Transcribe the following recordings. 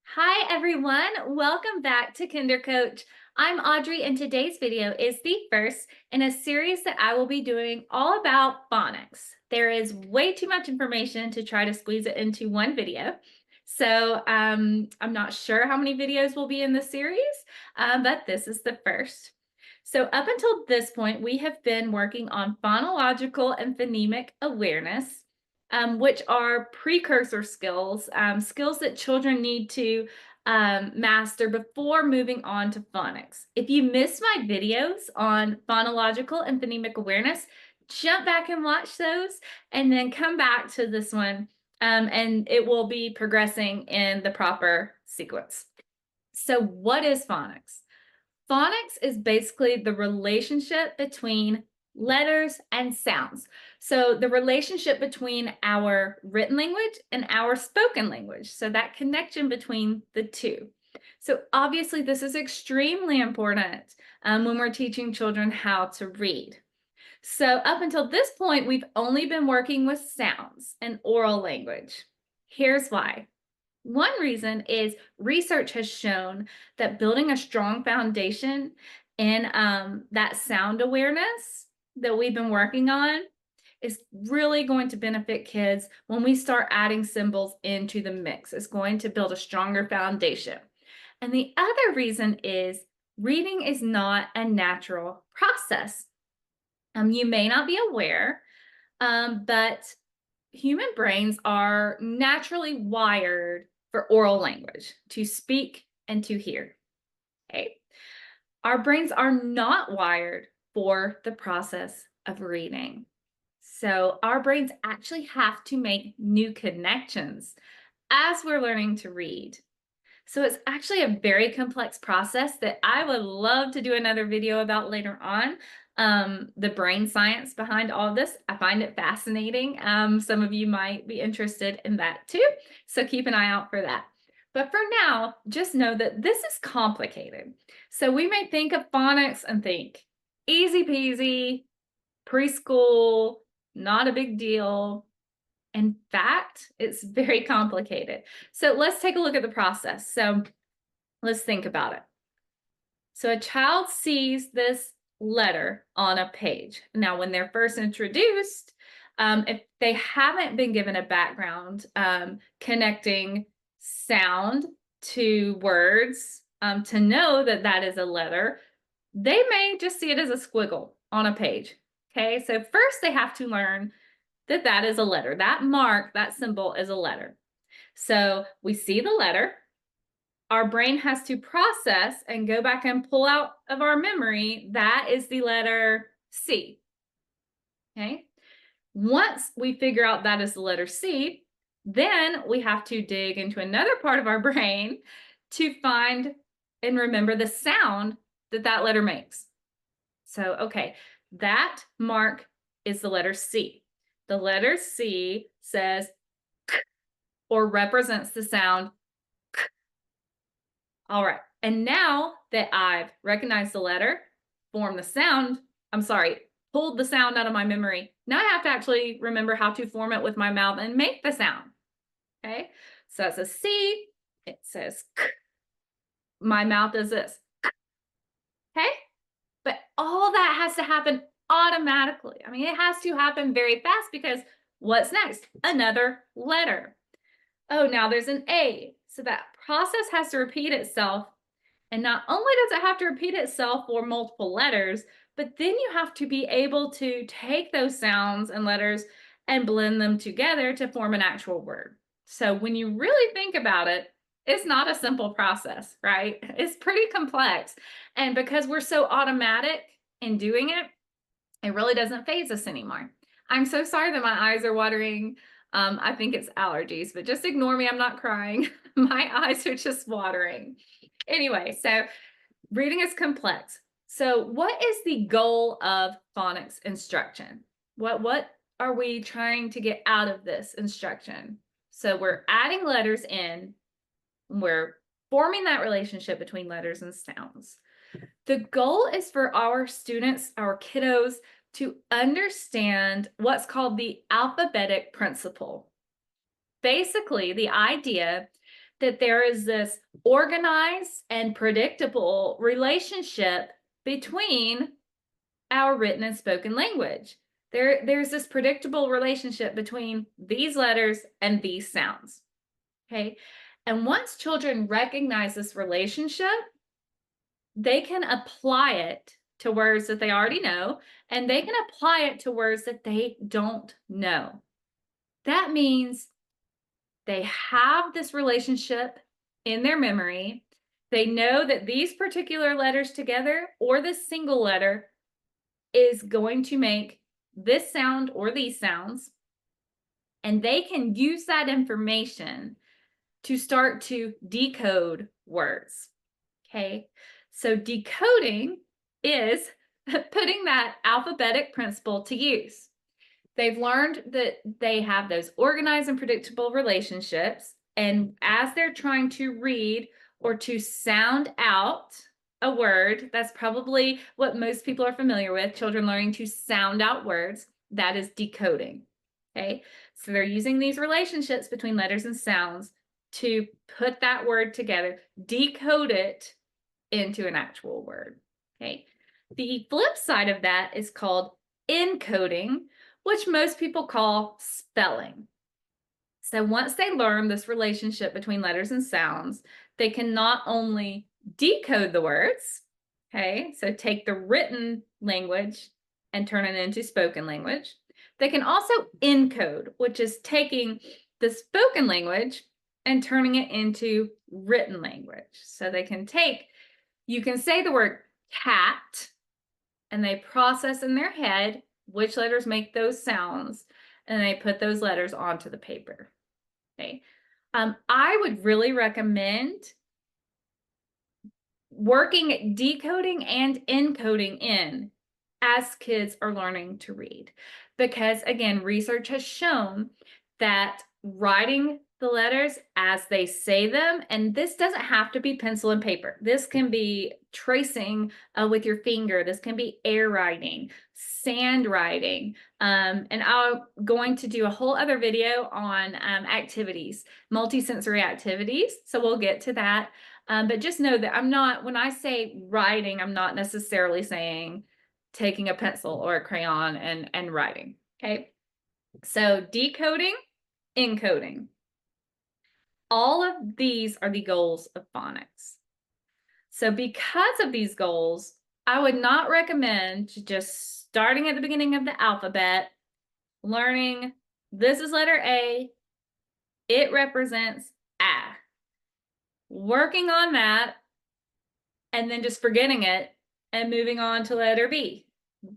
Hi everyone, welcome back to Kinder Coach. I'm Audrey and today's video is the first in a series that I will be doing all about phonics. There is way too much information to try to squeeze it into one video. So I'm not sure how many videos will be in the series, but this is the first. So up until this point, we have been working on phonological and phonemic awareness, which are precursor skills, skills that children need to master before moving on to phonics. If you missed my videos on phonological and phonemic awareness, jump back and watch those and then come back to this one, and it will be progressing in the proper sequence. So what is phonics? Phonics is basically the relationship between letters and sounds. So the relationship between our written language and our spoken language. So that connection between the two. So obviously this is extremely important when we're teaching children how to read. So up until this point, we've only been working with sounds and oral language. Here's why. One reason is research has shown that building a strong foundation in that sound awareness that we've been working on is really going to benefit kids when we start adding symbols into the mix. It's going to build a stronger foundation. And the other reason is reading is not a natural process. You may not be aware, but human brains are naturally wired for oral language, to speak and to hear. Okay. Our brains are not wired for the process of reading. So our brains actually have to make new connections as we're learning to read. So it's actually a very complex process that I would love to do another video about later on. The brain science behind all of this. I find it fascinating. Some of you might be interested in that too. So keep an eye out for that. But for now, just know that this is complicated. So we may think of phonics and think easy peasy, preschool, not a big deal. In fact, it's very complicated. So let's take a look at the process. So let's think about it. So a child sees this letter on a page. Now, when they're first introduced, if they haven't been given a background connecting sound to words to know that that is a letter, they may just see it as a squiggle on a page. Okay, so first they have to learn that that is a letter. That mark, that symbol is a letter. So we see the letter. Our brain has to process and go back and pull out of our memory that is the letter C. Okay. Once we figure out that is the letter C, then we have to dig into another part of our brain to find and remember the sound that that letter makes. So, okay, that mark is the letter C. The letter C says k, or represents the sound k. All right, and now that I've recognized the letter, formed the sound, pulled the sound out of my memory, now I have to actually remember how to form it with my mouth and make the sound. Okay, so that's a C, it says k. My mouth does this. Okay, but all that has to happen automatically. I mean, it has to happen very fast because what's next? Another letter. Oh, now there's an A. So that process has to repeat itself. And not only does it have to repeat itself for multiple letters, but then you have to be able to take those sounds and letters and blend them together to form an actual word. So when you really think about it, it's not a simple process, right? It's pretty complex. And because we're so automatic in doing it, it really doesn't faze us anymore. I'm so sorry that my eyes are watering. I think it's allergies, but just ignore me. I'm not crying. My eyes are just watering. Anyway, so reading is complex. So what is the goal of phonics instruction? What are we trying to get out of this instruction? So we're adding letters in, we're forming that relationship between letters and sounds. The goal is for our students, our kiddos, to understand what's called the alphabetic principle. basically the idea that there is this organized and predictable relationship between our written and spoken language. There's this predictable relationship between these letters and these sounds. Okay. And once children recognize this relationship, they can apply it to words that they already know, and they can apply it to words that they don't know. That means they have this relationship in their memory. They know that these particular letters together or this single letter is going to make this sound or these sounds, and they can use that information to start to decode words. Okay, so decoding is putting that alphabetic principle to use. They've learned that they have those organized and predictable relationships, and as they're trying to read or to sound out a word, that's probably what most people are familiar with, children learning to sound out words, that is decoding. Okay, so they're using these relationships between letters and sounds to put that word together, decode it into an actual word. Okay, the flip side of that is called encoding, which most people call spelling. So once they learn this relationship between letters and sounds, they can not only decode the words, okay, so take the written language and turn it into spoken language. They can also encode, which is taking the spoken language and turning it into written language. So they can take, you can say the word cat, and they process in their head which letters make those sounds, and they put those letters onto the paper. Okay. I would really recommend working decoding and encoding in as kids are learning to read, because again, research has shown that writing the letters as they say them, and this doesn't have to be pencil and paper. This can be tracing with your finger. This can be air writing, sand writing, and I'm going to do a whole other video on activities, multisensory activities. So we'll get to that. But just know that I'm not, when I say writing, I'm not necessarily saying taking a pencil or a crayon and writing. Okay. So decoding, encoding. All of these are the goals of phonics. So because of these goals, I would not recommend just starting at the beginning of the alphabet, learning this is letter A, it represents A. Working on that, and then just forgetting it and moving on to letter B.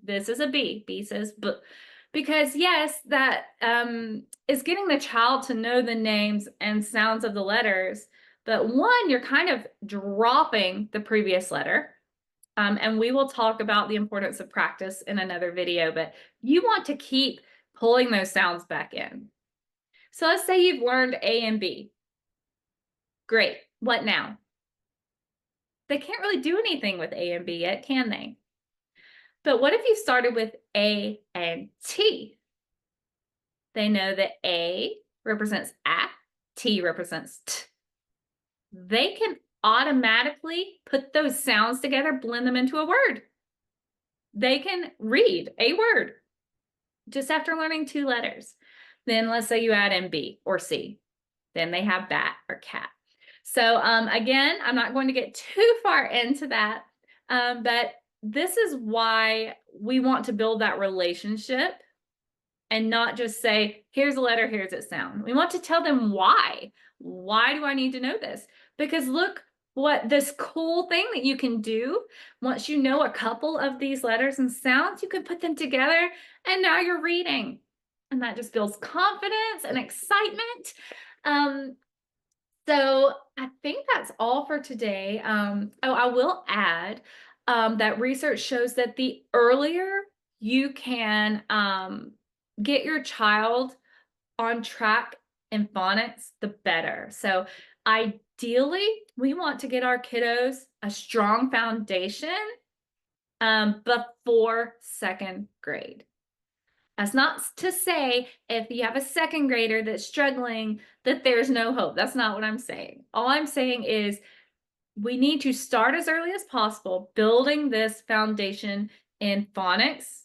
This is a B. B says B. Because yes, that is getting the child to know the names and sounds of the letters. But one, you're kind of dropping the previous letter. And we will talk about the importance of practice in another video, but you want to keep pulling those sounds back in. So let's say you've learned A and B. Great. What now? They can't really do anything with A and B yet, can they? But what if you started with A and T? They know that A represents A, T represents T. They can automatically put those sounds together, blend them into a word. They can read a word just after learning 2 letters. Then let's say you add in B or C. Then they have bat or cat. So again, I'm not going to get too far into that, but this is why we want to build that relationship and not just say, here's a letter, here's its sound. We want to tell them why. Why do I need to know this? Because look what this cool thing that you can do. Once you know a couple of these letters and sounds, you can put them together and now you're reading. And that just builds confidence and excitement. So I think that's all for today. I will add that research shows that the earlier you can get your child on track in phonics, the better. So ideally, we want to get our kiddos a strong foundation before 2nd grade. That's not to say if you have a second grader that's struggling that there's no hope. That's not what I'm saying. All I'm saying is we need to start as early as possible building this foundation in phonics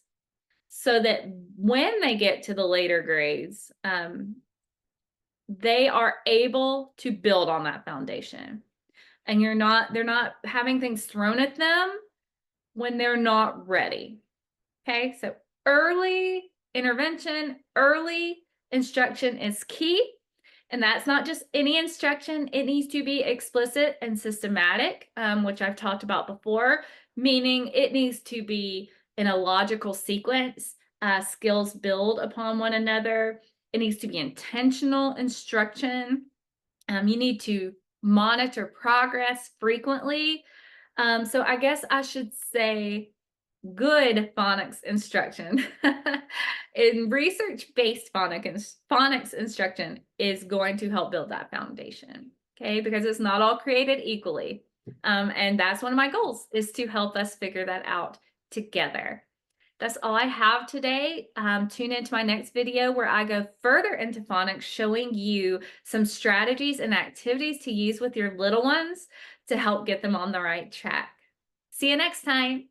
so that when they get to the later grades, they are able to build on that foundation. And they're not having things thrown at them when they're not ready. Okay, so early intervention, early instruction is key. And that's not just any instruction, it needs to be explicit and systematic, which I've talked about before, meaning it needs to be in a logical sequence. Skills build upon one another. It needs to be intentional instruction. You need to monitor progress frequently. So I guess I should say good phonics instruction. In research-based phonics instruction is going to help build that foundation, okay? Because it's not all created equally. And that's one of my goals, is to help us figure that out together. That's all I have today. Tune into my next video where I go further into phonics, showing you some strategies and activities to use with your little ones to help get them on the right track. See you next time.